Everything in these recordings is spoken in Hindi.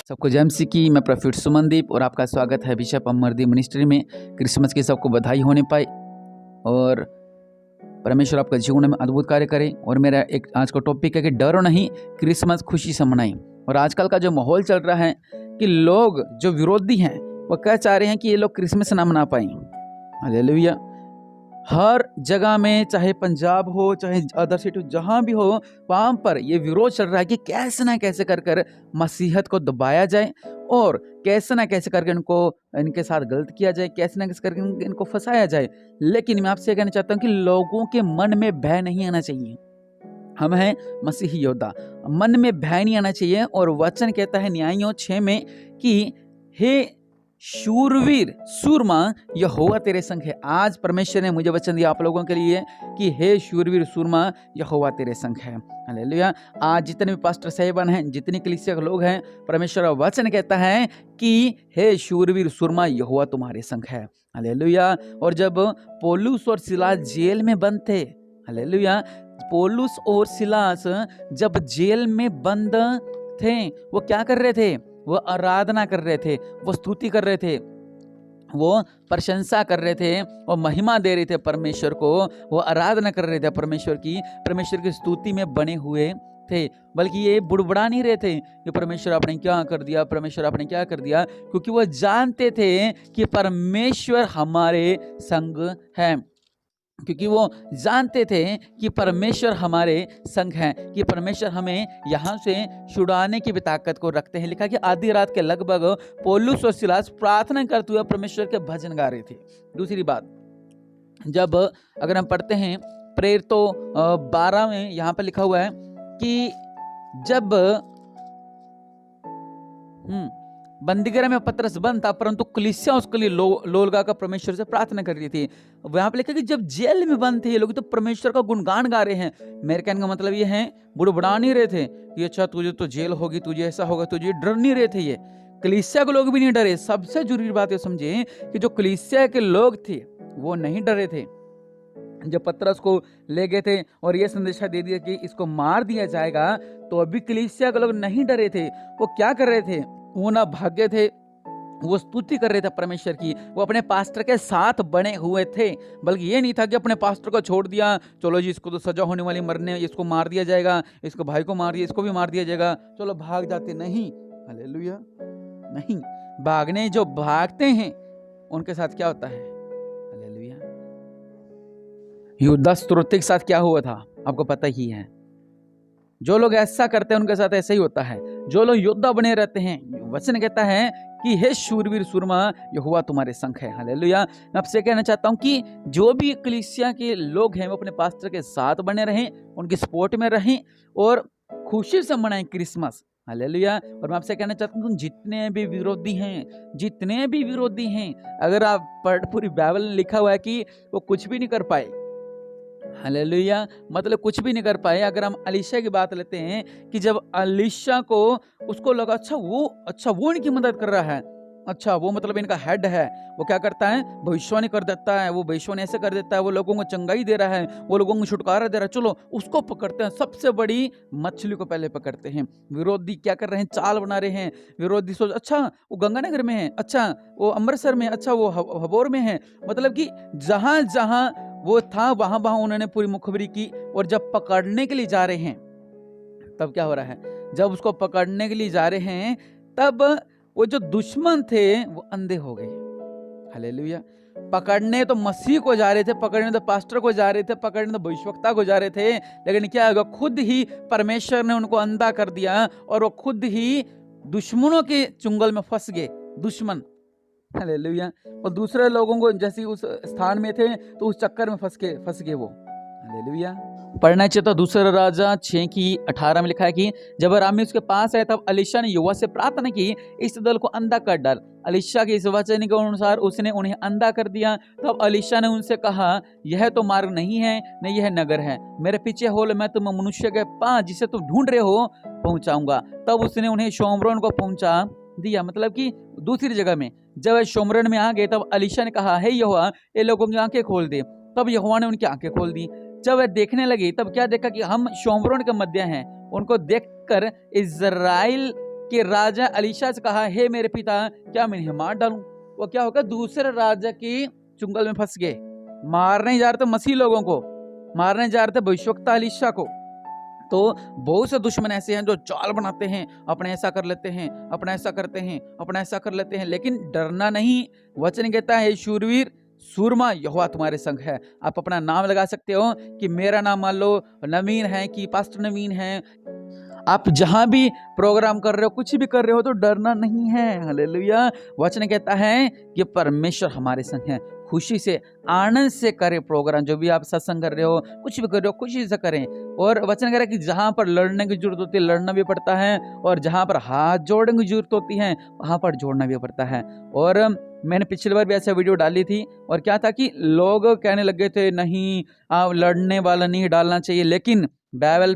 सबको जैमसी की मैं प्रॉफिट सुमनदीप और आपका स्वागत है बिशप अमरदीप मिनिस्ट्री में। क्रिसमस की सबको बधाई होने पाए और परमेश्वर आपका जीवन में अद्भुत कार्य करे। और मेरा एक आज का टॉपिक है कि डरो नहीं, क्रिसमस खुशी से मनाएं। और आजकल का जो माहौल चल रहा है कि लोग जो विरोधी हैं वो क्या चाह रहे हैं कि ये लोग क्रिसमस ना मना पाएं। हालेलुया। हर जगह में, चाहे पंजाब हो चाहे अदर सिटी जहाँ भी हो, वहाँ पर ये विरोध चल रहा है कि कैसे ना कैसे कर मसीहत को दबाया जाए और कैसे ना कैसे करके इनके साथ गलत किया जाए, कैसे ना कैसे करके इनको फंसाया जाए। लेकिन मैं आपसे कहना चाहता हूँ कि लोगों के मन में भय नहीं आना चाहिए। हम हैं मसीही योद्धा, मन में भय नहीं आना चाहिए। और वचन कहता है न्यायों 6 में कि हे शूरवीर सूरमा यहोवा तेरे संग है। आज परमेश्वर ने मुझे वचन दिया आप लोगों के लिए कि हे शूरवीर सूरमा यहोवा तेरे संग है। हालेलुया। आज जितने भी पास्टर साहिबान हैं, जितने कलीसिया के लोग हैं, परमेश्वर का वचन कहता है कि हे शूरवीर सूरमा यहोवा तुम्हारे संग है। हालेलुया। और जब पौलुस और सिलास जेल में बंद थे, हालेलुया, पौलुस और सिलास जब जेल में बंद थे, वो क्या कर रहे थे? वो आराधना कर रहे थे, वो स्तुति कर रहे थे, वो प्रशंसा कर रहे थे, वो महिमा दे रहे थे परमेश्वर को, वो आराधना कर रहे थे परमेश्वर की स्तुति में बने हुए थे। बल्कि ये बुड़बड़ा नहीं रहे थे कि परमेश्वर आपने क्या कर दिया, परमेश्वर आपने क्या कर दिया, क्योंकि वो जानते थे कि परमेश्वर हमारे संग है। क्योंकि वो जानते थे कि परमेश्वर हमारे संग हैं, कि परमेश्वर हमें यहाँ से छुड़ाने की भी ताकत को रखते हैं। लिखा कि आधी रात के लगभग पौलुस और सिलास प्रार्थना करते हुए परमेश्वर के भजन गा रहे थे। दूसरी बात, जब अगर हम पढ़ते हैं प्रेरितों 12 में, यहाँ पर लिखा हुआ है कि जब बंदीगृह में पतरस बंद था, परंतु कलीसिया उसके लिए लोलगा का परमेश्वर से प्रार्थना कर रही थी। वहां पे लिखा कि जब जेल में बंद थे ये लोग तो परमेश्वर का गुणगान गा रहे हैं। मेरे कहने का मतलब ये है, बुड़बड़ा नहीं रहे थे कि अच्छा तुझे तो जेल होगी, तुझे ऐसा होगा, तुझे डर नहीं रहे थे। ये कलीसिया के लोग भी नहीं डरे। सबसे जरूरी बात ये समझे कि जो कलीसिया के लोग थे वो नहीं डरे थे। जब पतरस को ले गए थे और ये संदेशा दे दिया कि इसको मार दिया जाएगा, तो अभी कलीसिया के लोग नहीं डरे थे। वो क्या कर रहे थे? वो ना भागे थे, वो स्तुति कर रहे थे परमेश्वर की। वो अपने पास्टर के साथ बने हुए थे। बल्कि ये नहीं था कि अपने पास्टर को छोड़ दिया, चलो जी इसको तो सजा होने वाली, मरने, इसको मार दिया जाएगा, इसको भाई को मार दिया, इसको भी मार दिया जाएगा, चलो भाग जाते। नहीं, हालेलुया, नहीं। भागने जो भागते हैं उनके साथ क्या होता है? हालेलुया। युद्ध स्तोत्र के साथ क्या हुआ था आपको पता ही है। जो लोग ऐसा करते हैं उनके साथ ऐसा ही होता है। जो लोग योद्धा बने रहते हैं, वचन कहता है कि हे शूरवीर सूरमा यहोवा तुम्हारे संग है। हालेलुया। मैं आपसे कहना चाहता हूं कि जो भी कलीसिया के लोग हैं वो अपने पास्टर के साथ बने रहें, उनकी सपोर्ट में रहें और खुशी से मनाएं क्रिसमस। हालेलुया। और मैं आपसे कहना चाहता हूं जितने भी विरोधी हैं, अगर आप पूरी बाइबल में लिखा हुआ है कि वो कुछ भी नहीं कर पाए। हालेलुया। मतलब कुछ भी नहीं कर पाए। अगर हम अलीशा की बात लेते हैं कि जब अलीशा को उसको लगा अच्छा वो इनकी मदद कर रहा है, अच्छा वो मतलब इनका हेड है, वो क्या करता है? भविष्यवाणी कर देता है, वो भविष्यवाणी ऐसे कर देता है, वो लोगों को चंगाई दे रहा है, वो लोगों को छुटकारा दे रहा है, चलो उसको पकड़ते हैं। सबसे बड़ी मछली को पहले पकड़ते हैं। विरोधी क्या कर रहे हैं? चाल बना रहे हैं। विरोधी सोच अच्छा वो गंगानगर में है, अच्छा वो अमृतसर में, अच्छा वो हबोर में है। मतलब कि जहां जहां वो था वहां उन्होंने पूरी मुखबरी की। और जब पकड़ने के लिए जा रहे हैं तब क्या हो रहा है? जब उसको पकड़ने के लिए जा रहे हैं तब वो जो दुश्मन थे वो अंधे हो गए। हालेलुया। पकड़ने तो मसीह को जा रहे थे, पकड़ने तो पास्टर को जा रहे थे, पकड़ने तो भविष्यवक्ता को जा रहे थे, लेकिन क्या होगा? खुद ही परमेश्वर ने उनको अंधा कर दिया और वो खुद ही दुश्मनों के चुंगल में फंस गए। दुश्मन, हालेलुया। और दूसरे लोगों को जैसे उस स्थान में थे तो उस चक्कर में फंस गए वो। हालेलुया। पढ़ना चाहिए तो दूसरा राजा 6:18 में लिखा है कि जब अरामी उसके पास आए तब अलीशा ने युवा से प्रार्थना की, इस दल को अंधा कर डाल। अलीशा के इस वचन के अनुसार उसने उन्हें अंधा कर दिया। तब अलीशा ने उनसे कहा, यह तो मार्ग नहीं है, न यह नगर है। मेरे पीछे हो, मैं तुम मनुष्य के पास जिसे तुम ढूंढ रहे हो पहुंचाऊंगा। तब उसने उन्हें शोमरोन को पहुंचा दिया। मतलब कि दूसरी जगह में जब शोमरोन में आ गए तब अलीशा ने कहा, हे यहोवा, ये लोगों की आंखें खोल दे। तब यहोवा ने उनकी आंखें खोल दी। जब वह देखने लगी तब क्या देखा कि हम शोमरोन के मध्य हैं। उनको देखकर इजराइल कि राजा एलीशा से कहा, हे मेरे पिता, क्या मैं इन्हें मार डालूं? वो क्या होगा, दूसरे राजा की चुंगल में फंस गए। मारने जा रहे थे मसीह लोगों को, मारने जा रहे थे भविष्यवक्ता एलीशा को। तो बहुत से दुश्मन ऐसे हैं जो चाल बनाते हैं, अपने ऐसा कर लेते हैं, अपना ऐसा करते हैं, अपना ऐसा कर लेते हैं, लेकिन डरना नहीं। वचन कहता है, शूरवीर सूरमा, यहोवा तुम्हारे संग है। आप अपना नाम लगा सकते हो कि मेरा नाम मान लो नवीन है, कि पास्टर नवीन है। आप जहां भी प्रोग्राम कर रहे हो, कुछ भी कर रहे हो, तो डरना नहीं है। हालेलुया। वचन कहता है कि परमेश्वर हमारे संग है। खुशी से, आनंद से करें प्रोग्राम। जो भी आप सत्संग कर रहे हो, कुछ भी कर रहे हो, खुशी से करें। और वचन कह रहा है कि जहां पर लड़ने की जरूरत होती है, लड़ना भी पड़ता है, और जहां पर हाथ जोड़ने की जरूरत होती है, वहां पर जोड़ना भी पड़ता है। और मैंने पिछली बार भी ऐसा वीडियो डाली थी, और क्या था कि लोग कहने लगे थे, नहीं आप लड़ने वाला नहीं डालना चाहिए। लेकिन बाइबल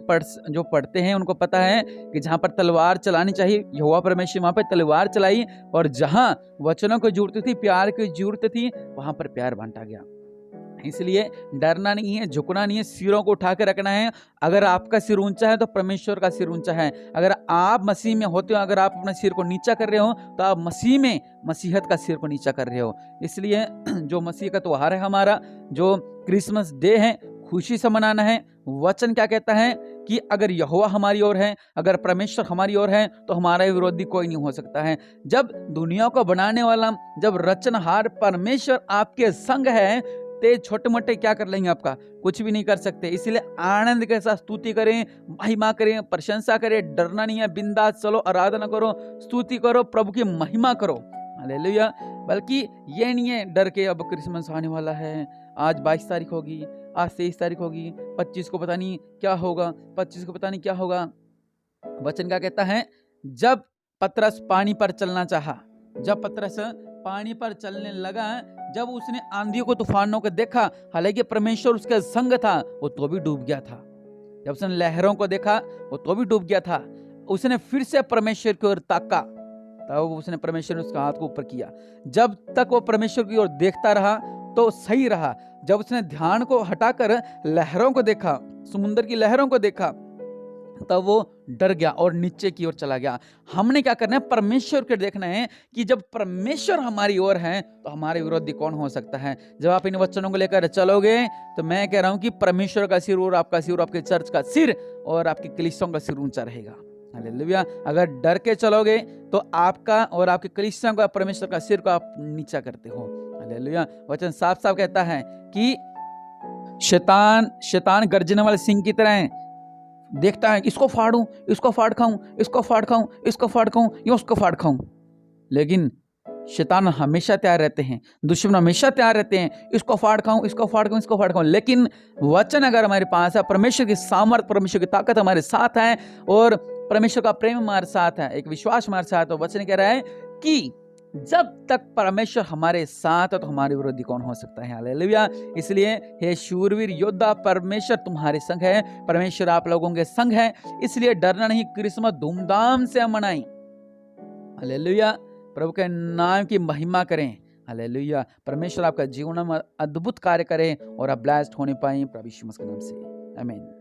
जो पढ़ते हैं उनको पता है कि जहां पर तलवार चलानी चाहिए, यहोवा परमेश्वर वहां पर तलवार चलाई, और जहां वचनों की जरूरत थी, प्यार की जरूरत थी, वहां पर प्यार बांटा गया। इसलिए डरना नहीं है, झुकना नहीं है, सिरों को उठा के रखना है। अगर आपका सिर ऊंचा है तो परमेश्वर का सिर ऊंचा है। अगर आप मसीह में होते हो, अगर आप अपने सिर को नीचा कर रहे हो, तो आप मसीह में मसीहत का सिर को नीचा कर रहे हो। इसलिए जो मसीह का त्योहार है हमारा, जो क्रिसमस डे है, खुशी से मनाना है। वचन क्या कहता है कि अगर यहोवा हमारी ओर है, अगर परमेश्वर हमारी ओर है, तो हमारा विरोधी कोई नहीं हो सकता है। जब दुनिया को बनाने वाला, जब रचनहार परमेश्वर आपके संग है, ते छोटे मोटे क्या कर लेंगे, आपका कुछ भी नहीं कर सकते। इसलिए आनंद के साथ स्तुति करें, महिमा करें, प्रशंसा करें। डरना नहीं है, बिंदास चलो, आराधना करो, स्तुति करो, प्रभु की महिमा करो। हालेलुया। बल्कि ये नहीं है डर के अब क्रिसमस आने वाला है, आज 22 तारीख होगी, आज 23 तारीख होगी, 25 को पता नहीं क्या होगा, 25 को पता नहीं क्या होगा। वचन क्या कहता है, जब पतरस पानी पर चलना चाहा, जब पतरस पानी पर चलने लगा, जब उसने आंधियों को, तूफानों को देखा, हालांकि परमेश्वर उसके संग था, वो तो भी डूब गया था। जब उसने लहरों को देखा, वो तो भी डूब गया था। उसने फिर से परमेश्वर की ओर ताका, तब उसने परमेश्वर ने उसका हाथ को ऊपर किया। जब तक वो परमेश्वर की ओर देखता रहा तो सही रहा। जब उसने ध्यान को हटाकर लहरों को देखा, समुद्र की लहरों को देखा, तब वो डर गया और नीचे की ओर चला गया। हमने क्या करना है, परमेश्वर को देखना है कि जब परमेश्वर हमारी ओर है तो हमारे विरोधी कौन हो सकता है। जब आप इन वचनों को लेकर चलोगे तो मैं कह रहा हूं कि परमेश्वर का सिर और आपका सिर, आपके चर्च का सिर और आपकी कलीसियाओं का सिर ऊंचा रहेगा। हालेलुया। अगर डर के चलोगे तो आपका और आपके कलीसियाओं का, परमेश्वर का सिर को आप नीचा करते हो। हालेलुया। वचन साफ साफ कहता है कि शैतान गर्जने वाले सिंह की तरह है, देखता है इसको फाड़ूं, इसको फाड़ खाऊं, इसको फाड़ खाऊं, इसको फाड़ खाऊं, या उसको फाड़ खाऊं। लेकिन शैतान हमेशा तैयार रहते हैं, दुश्मन हमेशा तैयार रहते हैं, इसको फाड़ खाऊं, इसको फाड़ खाऊं, इसको फाड़ खाऊं। लेकिन वचन अगर हमारे पास है, परमेश्वर की सामर्थ, परमेश्वर की ताकत हमारे साथ है, और परमेश्वर का प्रेम हमारे साथ है, एक विश्वास हमारे साथ है, तो वचन कह रहा है कि जब तक परमेश्वर हमारे साथ है तो हमारे विरोधी कौन हो सकता है। हालेलुया। इसलिए हे शूरवीर योद्धा, परमेश्वर तुम्हारे संग है, परमेश्वर आप लोगों के संग है। इसलिए डरना नहीं, क्रिसमस धूमधाम से मनाएं। हालेलुया। प्रभु के नाम की महिमा करें। हालेलुया। परमेश्वर आपका जीवन में अद्भुत कार्य करें और आप ब्लेस्ड होने पाए प्रभु यीशु मसीह के नाम से। आमीन।